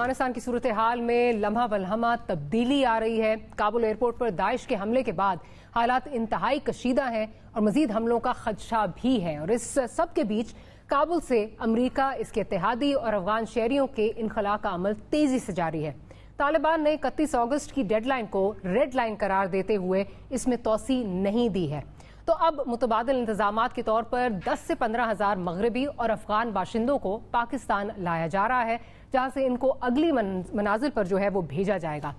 افغانستان کی صورتحال میں لمحہ بلمحہ تبدیلی آ رہی ہے۔ کابل ایئرپورٹ پر داعش کے حملے کے بعد حالات انتہائی کشیدہ ہیں اور مزید حملوں کا خدشہ بھی ہے، اور اس سب کے بیچ کابل سے امریکہ، اس کے اتحادی اور افغان شہریوں کے انخلاء کا عمل تیزی سے جاری ہے۔ طالبان نے 31 اگست کی ڈیڈ لائن کو ریڈ لائن قرار دیتے ہوئے اس میں توسیع نہیں دی ہے، تو اب متبادل انتظامات کے طور پر 10 سے 15 ہزار مغربی اور افغان باشندوں کو پاکستان لایا جا رہا ہے، جہاں سے ان کو اگلی منازل پر جو ہے وہ بھیجا جائے گا۔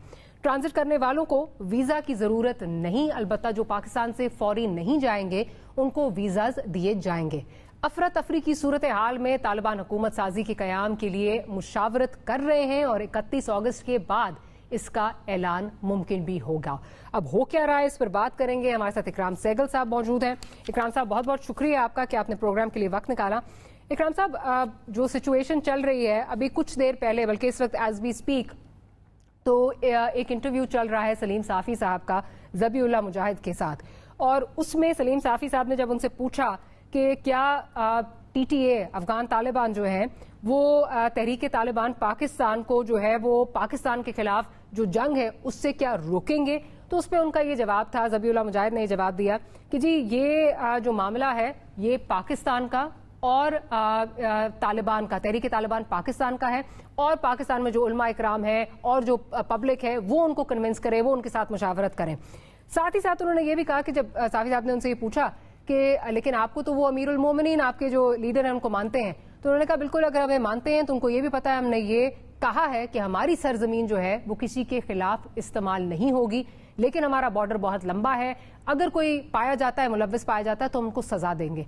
ٹرانزٹ کرنے والوں کو ویزا کی ضرورت نہیں، البتہ جو پاکستان سے فوری نہیں جائیں گے ان کو ویزاز دیے جائیں گے۔ افراتفری کی صورتحال میں طالبان حکومت سازی کے قیام کے لیے مشاورت کر رہے ہیں اور 31 اگست کے بعد اس کا اعلان ممکن بھی ہوگا۔ اب ہو کیا رہا ہے اس پر بات کریں گے، ہمارے ساتھ اکرام سہگل صاحب موجود ہیں۔ اکرام صاحب، بہت بہت شکریہ آپ کا کہ آپ نے پروگرام کے لیے وقت نکالا۔ اکرام صاحب، جو سچویشن چل رہی ہے ابھی کچھ دیر پہلے، بلکہ اس وقت ایز وی اسپیک، تو ایک انٹرویو چل رہا ہے سلیم صافی صاحب کا ذبیح اللہ مجاہد کے ساتھ، اور اس میں سلیم صافی صاحب نے جب ان سے پوچھا کہ کیا T T A Afghan Taliban جو ہیں وہ تحریک طالبان پاکستان کو جو ہے وہ پاکستان کے خلاف جو جنگ ہے اس سے کیا روکیں گے، تو اس پہ ان کا یہ جواب تھا، ذبیح اللہ مجاہد نے یہ جواب دیا کہ جی یہ جو معاملہ ہے یہ پاکستان کا اور طالبان کا، تحریک طالبان پاکستان کا ہے، اور پاکستان میں جو علماء اکرام ہے اور جو پبلک ہے وہ ان کو کنونس کرے، وہ ان کے ساتھ مشاورت کریں۔ ساتھ ہی ساتھ انہوں نے یہ بھی کہا کہ جب صافی صاحب نے ان سے یہ پوچھا کہ لیکن آپ کو تو وہ امیر المومنین، آپ کے جو لیڈر ہیں ان کو مانتے ہیں، تو انہوں نے کہا بالکل، اگر ہمیں مانتے ہیں تو ان کو یہ بھی پتا ہے، ہم نے یہ کہا ہے کہ ہماری سرزمین جو ہے وہ کسی کے خلاف استعمال نہیں ہوگی، لیکن ہمارا بارڈر بہت لمبا ہے، اگر کوئی پایا جاتا ہے، ملوث پایا جاتا ہے تو ہم ان کو سزا دیں گے۔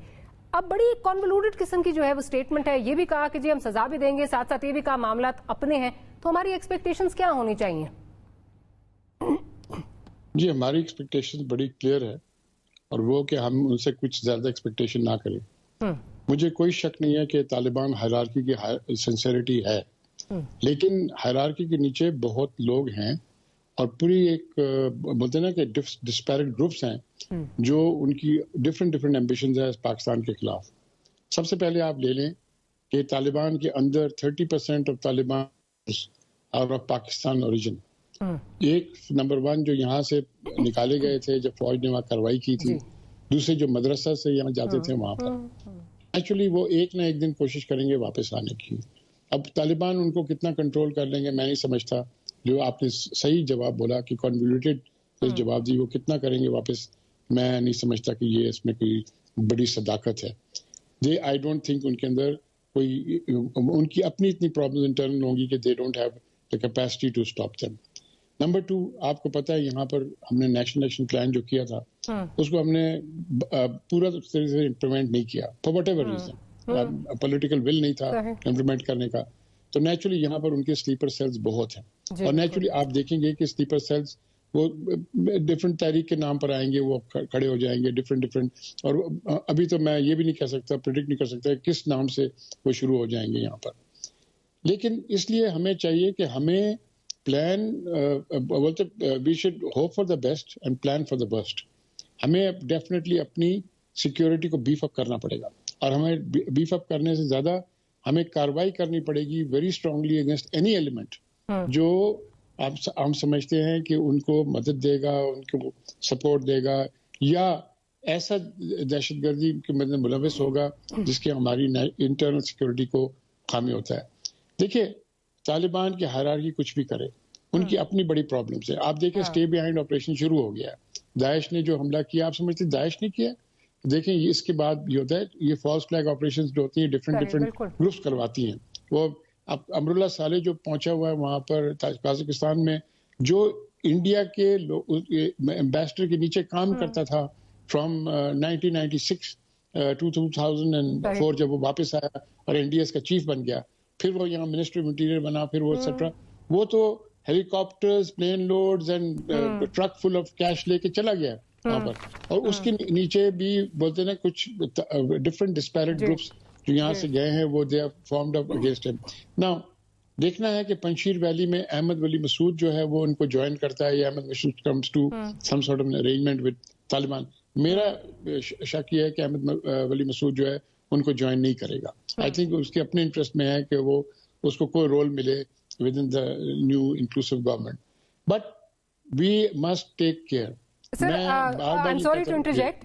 اب بڑی کنوالوٹڈ قسم کی جو ہے وہ اسٹیٹمنٹ ہے، یہ بھی کہا کہ جی ہم سزا بھی دیں گے، ساتھ ساتھ یہ بھی کہا معاملات اپنے ہیں، تو ہماری ایکسپیکٹیشنز کیا ہونی چاہیے؟ جی ہماری ایکسپیکٹیشن بڑی کلیئر ہے، اور وہ کہ ہم ان سے کچھ زیادہ ایکسپیکٹیشن نہ کریں۔ مجھے کوئی شک نہیں ہے کہ طالبان ہائرارکی کی سنسیریٹی ہے، لیکن ہائرارکی کے نیچے بہت لوگ ہیں اور پوری ایک بولتے ہیں نا کہ ڈسپیرٹ گروپس ہیں جو ان کی ڈفرینٹ ایمبیشنز ہیں پاکستان کے خلاف۔ سب سے پہلے آپ لے لیں کہ طالبان کے اندر 30% of Taliban out of Pakistan origin, ایک نمبر 1 جو یہاں سے نکالے گئے تھے جب فوج نے وہاں کارروائی کی تھی، دوسرے جو مدرسہ سے یہاں جاتے تھے وہاں پر، ایکچولی وہ ایک نہ ایک دن کوشش کریں گے واپس آنے کی۔ اب طالبان ان کو کتنا کنٹرول کر لیں گے میں نہیں سمجھتا، جو آپ نے صحیح جواب بولا کہ کنولیوٹڈ جواب دی، وہ کتنا کریں گے واپس میں نہیں سمجھتا کہ یہ اس میں کوئی بڑی صداقت ہے۔ آئی ڈونٹ تھنک ان کے اندر کوئی، ان کی اپنی اتنی پرابلم انٹرنل ہوں گی کہ they don't have the capacity to stop them. Number 2، آپ کو پتا ہے یہاں پر ہم نے نیشنل ایکشن پلان جو کیا تھا اس کو ہم نے پورا طریقے سے امپلیمنٹ نہیں کیا، for what ever reason, political will نہیں تھا امپلیمنٹ کرنے کا، تو نیچرلی یہاں پر ان کے سلیپر سیلز بہت ہیں، اور نیچرلی آپ دیکھیں گے کہ سلیپر سیلز وہ ڈفرینٹ تحریک کے نام پر آئیں گے، وہ کھڑے ہو جائیں گے ڈفرینٹ، اور ابھی تو میں یہ بھی نہیں کہہ سکتا، پریڈکٹ نہیں کر سکتا کس نام سے وہ شروع ہو جائیں گے یہاں پر۔ لیکن اس لیے ہمیں چاہیے کہ ہمیں پلان بولتے we should hope for the best and plan for the best. ہمیں ڈیفینیٹلی اپنی سیکیورٹی کو بیف اپ کرنا پڑے گا، اور ہمیں بیف اپ کرنے سے زیادہ ہمیں کارروائی کرنی پڑے گی very strongly against any element جو ہم سمجھتے ہیں کہ ان کو مدد دے گا، ان کو سپورٹ دے گا، یا ایسا دہشت گردی کے ملوث ہوگا جس کے ہماری انٹرنل سیکیورٹی کو خامی ہوتا ہے۔ دیکھیے طالبان کی ہائرارکی کچھ بھی کرے، ان کی اپنی بڑی پرابلمس ہیں۔ آپ دیکھیں اسٹے بیہائنڈ آپریشن شروع ہو گیا ہے، داعش نے جو حملہ کیا، آپ سمجھتے داعش نے کیا؟ دیکھیں اس کے بعد یہ ہوتا ہے، یہ فالس فلیگ آپریشن جو ہوتی ہیں ڈفرینٹ گروپس کرواتی ہیں۔ وہ اب امراللہ صالح جو پہنچا ہوا ہے وہاں پر قازقستان میں، جو انڈیا کے ایمبیسڈر کے نیچے کام کرتا تھا فرام 1996 2004 جب وہ واپس آیا اور NDS کا چیف بن گیا، پھر وہ یہاں منسٹر آف انٹیریئر بنا، پھر وہ ایٹسٹرا، وہ تو helicopters, plane loads and truck full of cash لے کے چلا گیا وہاں پر، اور اس کے نیچے بھی بولتے نا کچھ ڈفرینٹ ڈسپیرٹ گروپس جو یہاں سے گئے ہیں، وہ دے فارمڈ اپ اگینسٹ ہم۔ ناؤ دیکھنا ہے کہ پنشیر ویلی میں احمد ولی مسعود جو ہے وہ ان کو جوائن کرتا ہے، یا Ahmad Masood comes to some sort of arrangement with Taliban. میرا شک یہ ہے کہ احمد ولی مسعود جو ہے ان کو جوائن نہیں کرے گا۔ آئی تھنک اس کے اپنے انٹرسٹ میں ہے کہ وہ اس کو کوئی رول ملے within the new inclusive government. But we must take care. Sir, I'm sorry to interject.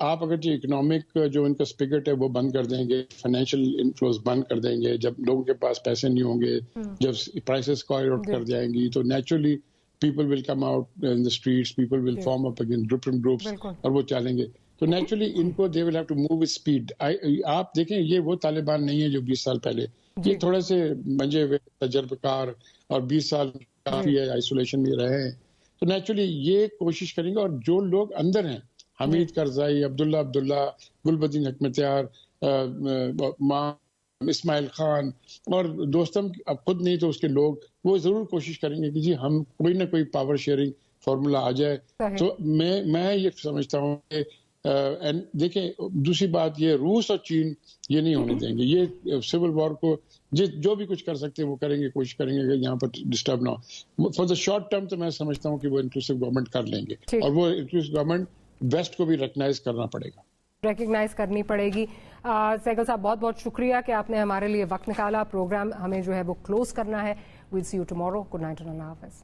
آپ اگر جو اکنامک جو ان کا اسپگٹ ہے وہ بند کر دیں گے، فائنینشیل انفلوز بند کر دیں گے، جب لوگوں کے پاس پیسے نہیں ہوں گے، جب پرائسز اسکائی آؤٹ کر جائیں گی تو naturally people will come out in the streets, people will form up against different groups اور وہ چلیں گے. تو نیچرلی ان کو they will have to move with speed. آپ دیکھیں یہ وہ طالبان نہیں ہے جو 20 سال پہلے، یہ تھوڑے سے منجے ہوئے تجربہ کار اور 20 سال کافی ہے آئسولیشن میں رہے ہیں، تو نیچرلی یہ کوشش کریں گے. اور جو لوگ اندر ہیں، حمید کرزائی، عبداللہ، گلبدین حکمتیار، اسماعیل خان اور دوستم اب خود نہیں تو اس کے لوگ، وہ ضرور کوشش کریں گے کہ جی ہم کوئی نہ کوئی پاور شیئرنگ فارمولا آ جائے. تو میں یہ سمجھتا ہوں کہ دیکھیں دوسری بات یہ روس اور چین یہ نہیں ہونے دیں گے، یہ سول وار کو جو بھی کچھ کر سکتے ہیں وہ کریں گے، کوشش کریں گے کہ یہاں پر ڈسٹرب نہ ہو. فار دا شارٹ ٹرم تو میں سمجھتا ہوں کہ وہ انکلوسیو گورنمنٹ کر لیں گے، اور وہ انکلوسیو گورنمنٹ ویسٹ کو بھی ریکگنائز کرنا پڑے گا، ریکگنائز کرنی پڑے گی. سہگل صاحب بہت بہت شکریہ کہ آپ نے ہمارے لیے وقت نکالا. پروگرام ہمیں جو ہے وہ کلوز کرنا ہے. Well see you tomorrow. Good night, اللہ حافظ.